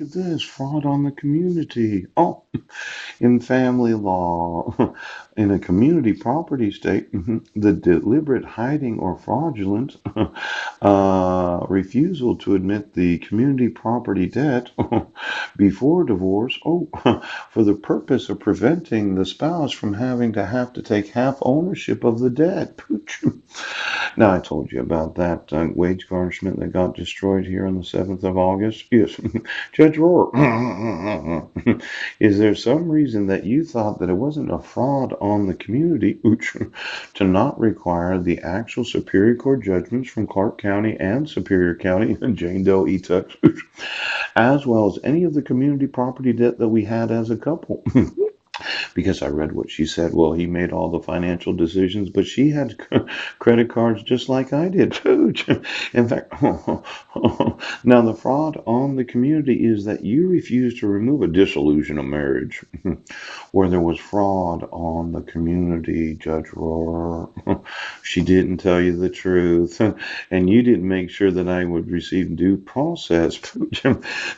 Look at this fraud on the community. Oh, in family law, in a community property state, the deliberate hiding or fraudulent refusal to admit the community property debt before divorce, for the purpose of preventing the spouse from having to take half ownership of the debt. Now, I told you about that wage garnishment that got destroyed here on the 7th of August. Yes, Judge Rohr, is there some reason that you thought that it wasn't a fraud on the community to not require the actual Superior Court judgments from Clark County and Superior County and Jane Doe E-Tex, as well as any of the community property debt that we had as a couple? Because I read what she said. Well, he made all the financial decisions, but she had credit cards just like I did. In fact, now the fraud on the community is that you refused to remove a dissolution of marriage where there was fraud on the community, Judge Rohr. She didn't tell you the truth, and you didn't make sure that I would receive due process.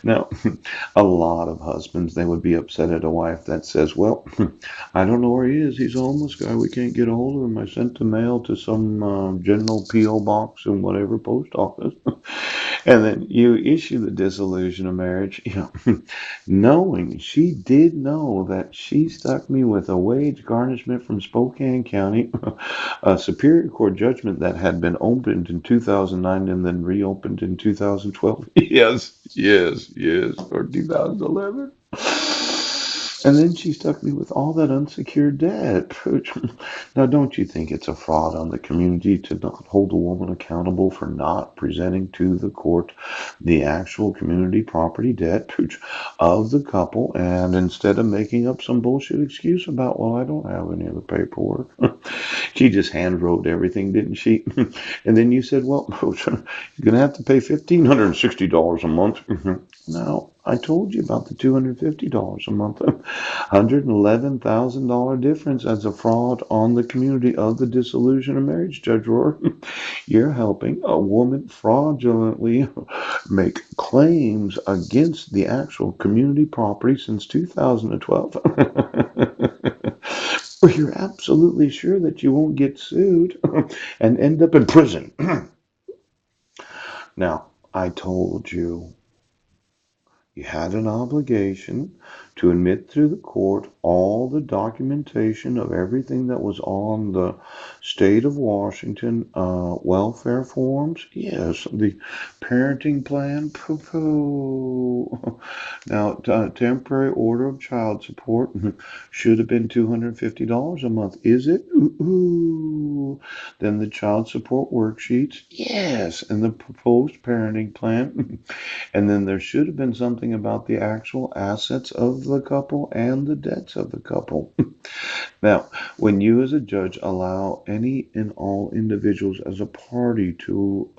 Now, a lot of husbands, they would be upset at a wife that says, well, I don't know where he is. He's a homeless guy. We can't get a hold of him. I sent the mail to some general P.O. box in whatever post office. And then you issue the dissolution of marriage, knowing she did know that she stuck me with a wage garnishment from Spokane County, a Superior Court judgment that had been opened in 2009 and then reopened in 2012. Yes, or 2011. And then she stuck me with all that unsecured debt. Now, don't you think it's a fraud on the community to not hold a woman accountable for not presenting to the court the actual community property debt of the couple, and instead of making up some bullshit excuse about, well, I don't have any of the paperwork, she just hand wrote everything, didn't she? And then you said, well, you're going to have to pay $1,560 a month. Now, I told you about the $250 a month, $111,000 difference as a fraud on the community of the dissolution of marriage, Judge Rohr. You're helping a woman fraudulently make claims against the actual community property since 2012. Where you're absolutely sure that you won't get sued and end up in prison. Now, I told you you had an obligation to admit through the court all the documentation of everything that was on the state of Washington welfare forms. Yes, the parenting plan. Poo-poo. Now, temporary order of child support should have been $250 a month. Is it? Ooh. Then the child support worksheets. Yes, and the proposed parenting plan. And then there should have been something about the actual assets of the couple and the debts of the couple. Now, when you as a judge allow any and all individuals as a party to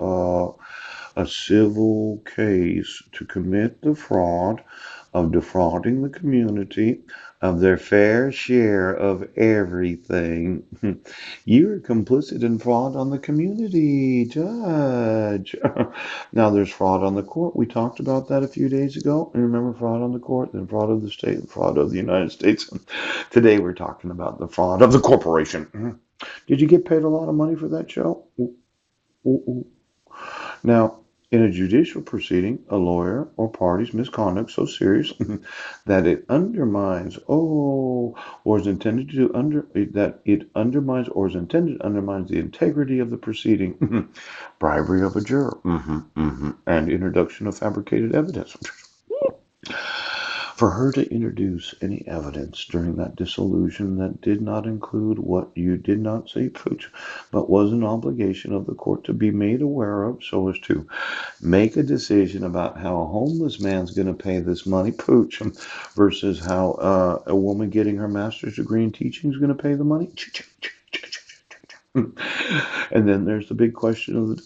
a civil case to commit the fraud of defrauding the community of their fair share of everything, you're complicit in fraud on the community, Judge. Now, there's fraud on the court. We talked about that a few days ago. And remember, fraud on the court, then fraud of the state, and fraud of the United States. Today, we're talking about the fraud of the corporation. Did you get paid a lot of money for that show? Ooh, ooh, ooh. Now, in a judicial proceeding, a lawyer or party's misconduct so serious that it undermines, or is intended to that it undermines or is intended to undermines the integrity of the proceeding, bribery of a juror, and introduction of fabricated evidence. For her to introduce any evidence during that dissolution that did not include what you did not say, Pooch, but was an obligation of the court to be made aware of so as to make a decision about how a homeless man's going to pay this money, Pooch, versus how a woman getting her master's degree in teaching is going to pay the money. And then there's the big question of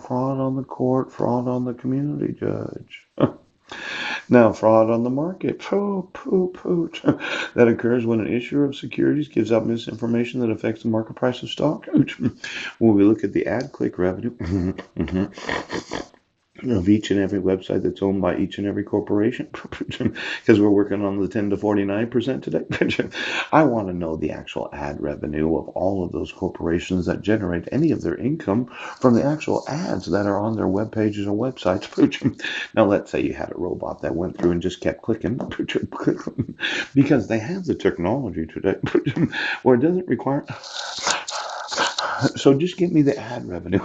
fraud on the court, fraud on the community, Judge. Now, fraud on the market, that occurs when an issuer of securities gives out misinformation that affects the market price of stock. When we look at the ad click revenue, of each and every website that's owned by each and every corporation, because we're working on the 10 to 49% today. I want to know the actual ad revenue of all of those corporations that generate any of their income from the actual ads that are on their web pages or websites. Now, let's say you had a robot that went through and just kept clicking, because they have the technology today where it doesn't require. So just give me the ad revenue.